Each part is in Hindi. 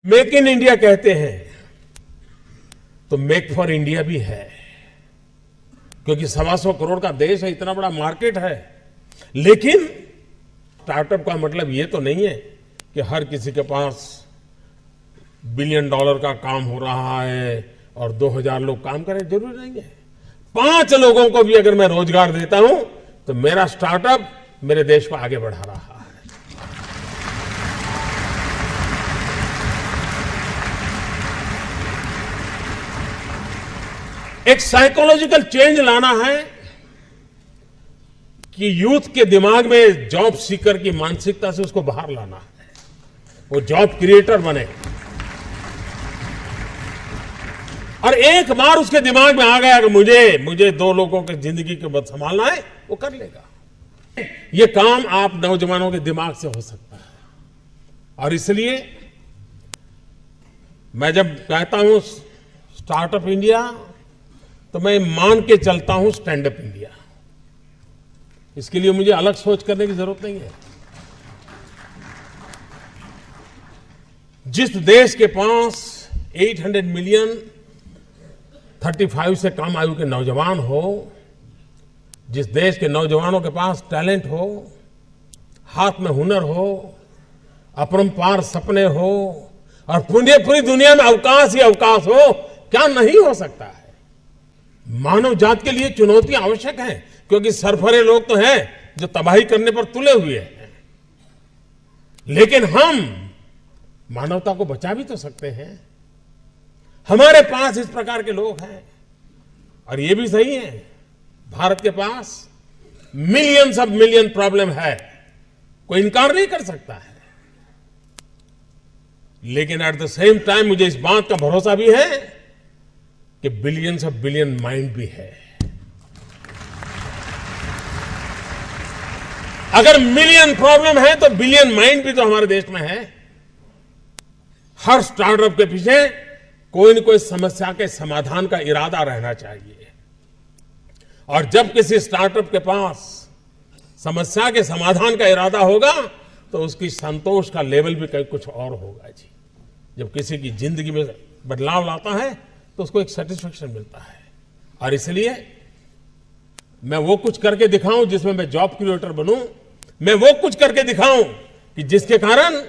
मेक इन इंडिया कहते हैं तो मेक फॉर इंडिया भी है, क्योंकि 125 करोड़ का देश है, इतना बड़ा मार्केट है। लेकिन स्टार्टअप का मतलब ये तो नहीं है कि हर किसी के पास $1 बिलियन का काम हो रहा है और 2000 लोग काम करें, जरूरी नहीं है। 5 लोगों को भी अगर मैं रोजगार देता हूं तो मेरा स्टार्टअप मेरे देश को आगे बढ़ा रहा है। एक साइकोलॉजिकल चेंज लाना है कि यूथ के दिमाग में जॉब सीकर की मानसिकता से उसको बाहर लाना है, वो जॉब क्रिएटर बने। और एक बार उसके दिमाग में आ गया कि मुझे 2 लोगों की जिंदगी के बाद संभालना है, वो कर लेगा। ये काम आप नौजवानों के दिमाग से हो सकता है। और इसलिए मैं जब कहता हूं स्टार्टअप इंडिया, तो मैं मान के चलता हूं स्टैंड अप इंडिया। इसके लिए मुझे अलग सोच करने की जरूरत नहीं है। जिस देश के पास 800 मिलियन 35 से कम आयु के नौजवान हो, जिस देश के नौजवानों के पास टैलेंट हो, हाथ में हुनर हो, अपरंपार सपने हो और पूरी दुनिया में अवकाश ही अवकाश हो, क्या नहीं हो सकता है। मानव जात के लिए चुनौतियां आवश्यक हैं, क्योंकि सरफरे लोग तो हैं जो तबाही करने पर तुले हुए हैं। लेकिन हम मानवता को बचा भी तो सकते हैं। हमारे पास इस प्रकार के लोग हैं। और ये भी सही है, भारत के पास मिलियंस ऑफ मिलियन प्रॉब्लम है, कोई इनकार नहीं कर सकता है। लेकिन एट द सेम टाइम मुझे इस बात का भरोसा भी है कि बिलियंस ऑफ बिलियन माइंड भी है। अगर मिलियन प्रॉब्लम है तो बिलियन माइंड भी तो हमारे देश में है। हर स्टार्टअप के पीछे कोई न कोई समस्या के समाधान का इरादा रहना चाहिए। और जब किसी स्टार्टअप के पास समस्या के समाधान का इरादा होगा तो उसकी संतोष का लेवल भी कहीं कुछ और होगा जी। जब किसी की जिंदगी में बदलाव लाता है तो उसको एक सेटिस्फेक्शन मिलता है। और इसलिए मैं वो कुछ करके दिखाऊं जिसमें मैं जॉब क्रिएटर बनूं, मैं वो कुछ करके दिखाऊं कि जिसके कारण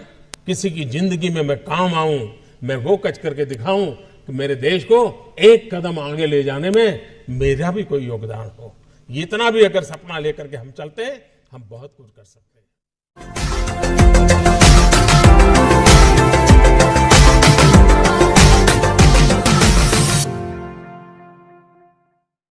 किसी की जिंदगी में मैं काम आऊं, मैं वो कुछ करके दिखाऊं कि मेरे देश को एक कदम आगे ले जाने में मेरा भी कोई योगदान हो। इतना भी अगर सपना लेकर के हम चलते हैं, हम बहुत कुछ कर सकते हैं।